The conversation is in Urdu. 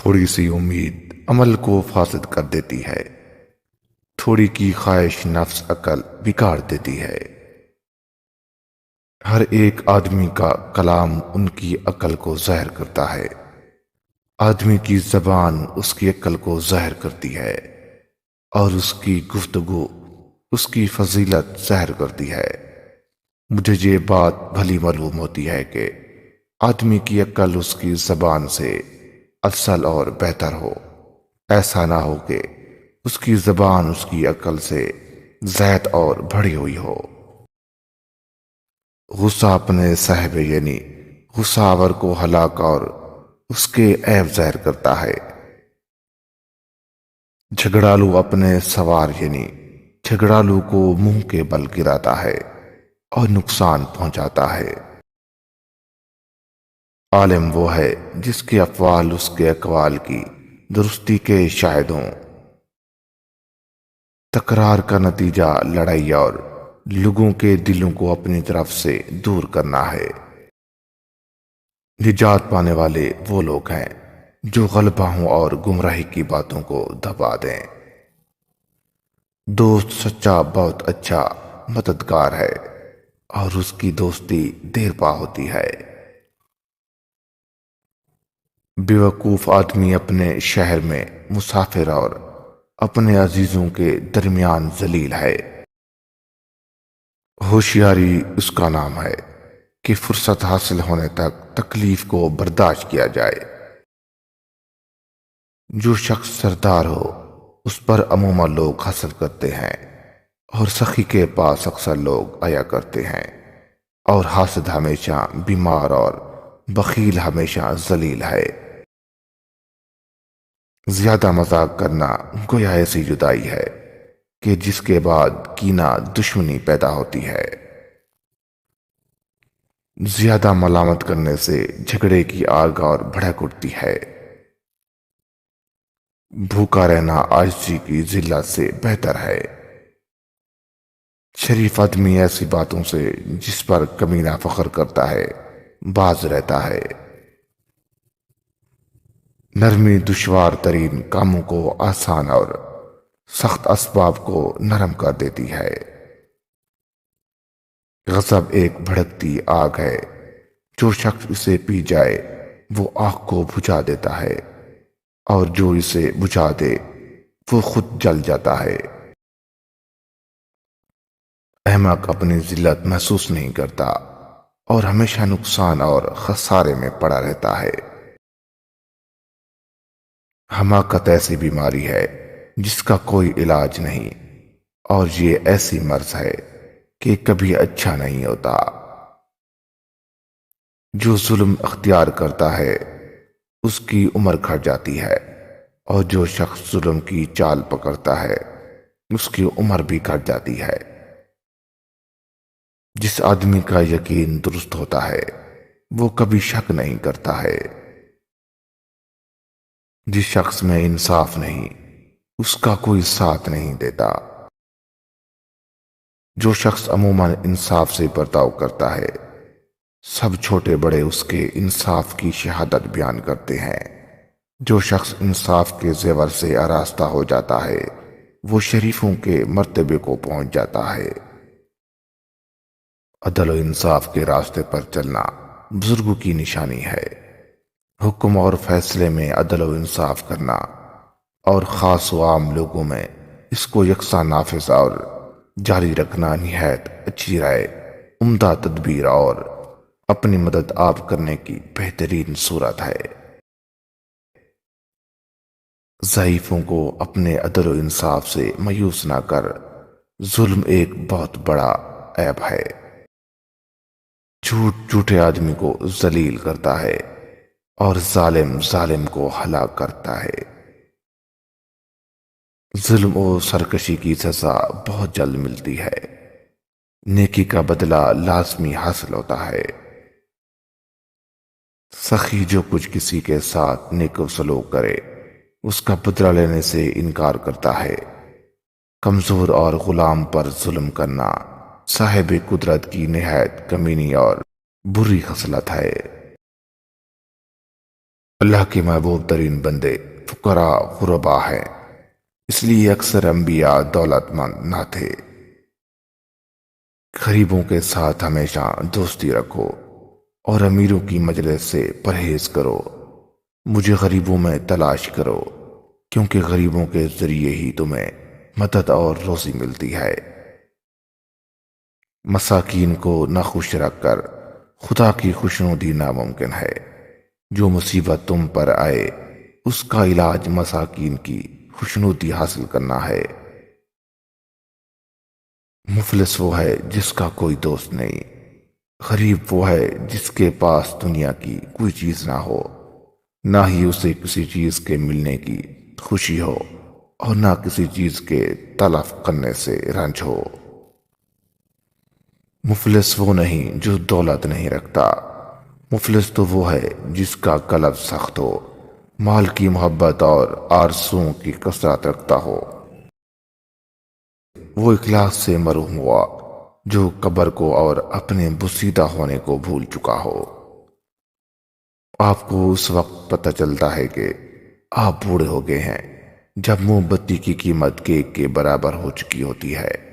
تھوڑی سی امید عمل کو فاسد کر دیتی ہے، تھوڑی کی خواہش نفس عقل بگاڑ دیتی ہے۔ ہر ایک آدمی کا کلام ان کی عقل کو زہر کرتا ہے، آدمی کی زبان اس کی عقل کو زہر کرتی ہے، اور اس کی گفتگو اس کی فضیلت زہر کرتی ہے۔ مجھے یہ بات بھلی معلوم ہوتی ہے کہ آدمی کی عقل اس کی زبان سے افضل اور بہتر ہو، ایسا نہ ہو کہ اس کی زبان اس کی عقل سے زائد اور بڑھی ہوئی ہو۔ غصہ اپنے صاحب یعنی غصہ آور کو ہلاک اور اس کے عیب ظاہر کرتا ہے۔ جھگڑالو اپنے سوار یعنی جھگڑالو کو منہ کے بل گراتا ہے اور نقصان پہنچاتا ہے۔ عالم وہ ہے جس کے افعال اس کے اقوال کی درستی کے شاہد ہوں۔ تکرار کا نتیجہ لڑائی اور لوگوں کے دلوں کو اپنی طرف سے دور کرنا ہے۔ نجات پانے والے وہ لوگ ہیں جو غلبہ ہوں اور گمراہی کی باتوں کو دبا دیں۔ دوست سچا بہت اچھا مددگار ہے اور اس کی دوستی دیر پا ہوتی ہے۔ بیوقوف آدمی اپنے شہر میں مسافر اور اپنے عزیزوں کے درمیان ذلیل ہے۔ ہوشیاری اس کا نام ہے کہ فرصت حاصل ہونے تک تکلیف کو برداشت کیا جائے۔ جو شخص سردار ہو اس پر عموماً لوگ حسد کرتے ہیں، اور سخی کے پاس اکثر لوگ آیا کرتے ہیں، اور حاسد ہمیشہ بیمار اور بخیل ہمیشہ ذلیل ہے۔ زیادہ مذاق کرنا گویا ایسی جدائی ہے کہ جس کے بعد کینہ دشمنی پیدا ہوتی ہے۔ زیادہ ملامت کرنے سے جھگڑے کی آگ اور بھڑک اٹھتی ہے۔ بھوکا رہنا عاجزی کی ذلت سے بہتر ہے۔ شریف آدمی ایسی باتوں سے جس پر کمینہ فخر کرتا ہے باز رہتا ہے۔ نرمی دشوار ترین کاموں کو آسان اور سخت اسباب کو نرم کر دیتی ہے۔ غضب ایک بھڑکتی آگ ہے، جو شخص اسے پی جائے وہ آگ کو بجھا دیتا ہے، اور جو اسے بجھا دے وہ خود جل جاتا ہے۔ احمق اپنی ذلت محسوس نہیں کرتا اور ہمیشہ نقصان اور خسارے میں پڑا رہتا ہے۔ حماقت ایسی بیماری ہے جس کا کوئی علاج نہیں، اور یہ ایسی مرض ہے کہ کبھی اچھا نہیں ہوتا۔ جو ظلم اختیار کرتا ہے اس کی عمر گھٹ جاتی ہے، اور جو شخص ظلم کی چال پکڑتا ہے اس کی عمر بھی گھٹ جاتی ہے۔ جس آدمی کا یقین درست ہوتا ہے وہ کبھی شک نہیں کرتا ہے۔ جس شخص میں انصاف نہیں اس کا کوئی ساتھ نہیں دیتا۔ جو شخص عموماً انصاف سے برتاؤ کرتا ہے سب چھوٹے بڑے اس کے انصاف کی شہادت بیان کرتے ہیں۔ جو شخص انصاف کے زیور سے آراستہ ہو جاتا ہے وہ شریفوں کے مرتبے کو پہنچ جاتا ہے۔ عدل و انصاف کے راستے پر چلنا بزرگوں کی نشانی ہے۔ حکم اور فیصلے میں عدل و انصاف کرنا اور خاص و عام لوگوں میں اس کو یکساں نافذ اور جاری رکھنا نہایت اچھی رائے، عمدہ تدبیر اور اپنی مدد آپ کرنے کی بہترین صورت ہے۔ ضعیفوں کو اپنے عدل و انصاف سے مایوس نہ کر، ظلم ایک بہت بڑا عیب ہے۔ جھوٹ جھوٹے آدمی کو ذلیل کرتا ہے اور ظالم ظالم کو ہلاک کرتا ہے۔ ظلم و سرکشی کی سزا بہت جلد ملتی ہے، نیکی کا بدلہ لازمی حاصل ہوتا ہے۔ سخی جو کچھ کسی کے ساتھ نیک سلوک کرے اس کا بدلہ لینے سے انکار کرتا ہے۔ کمزور اور غلام پر ظلم کرنا صاحب قدرت کی نہایت کمینی اور بری خصلت ہے۔ اللہ کے محبوب ترین بندے فقراء غربا ہیں، اس لیے اکثر انبیاء دولت مند نہ تھے۔ غریبوں کے ساتھ ہمیشہ دوستی رکھو اور امیروں کی مجلس سے پرہیز کرو۔ مجھے غریبوں میں تلاش کرو، کیونکہ غریبوں کے ذریعے ہی تمہیں مدد اور روزی ملتی ہے۔ مساکین کو ناخوش رکھ کر خدا کی خوشنودی ناممکن ہے۔ جو مصیبت تم پر آئے اس کا علاج مساکین کی خوشنودی حاصل کرنا ہے۔ مفلس وہ ہے جس کا کوئی دوست نہیں، غریب وہ ہے جس کے پاس دنیا کی کوئی چیز نہ ہو، نہ ہی اسے کسی چیز کے ملنے کی خوشی ہو اور نہ کسی چیز کے تلف کرنے سے رنج ہو۔ مفلس وہ نہیں جو دولت نہیں رکھتا، مفلس تو وہ ہے جس کا قلب سخت ہو، مال کی محبت اور آرزوؤں کی کثرت رکھتا ہو۔ وہ اخلاص سے محروم ہوا جو قبر کو اور اپنے بوسیدہ ہونے کو بھول چکا ہو۔ آپ کو اس وقت پتہ چلتا ہے کہ آپ بوڑھے ہو گئے ہیں جب موم بتی کی قیمت کیک کے برابر ہو چکی ہوتی ہے۔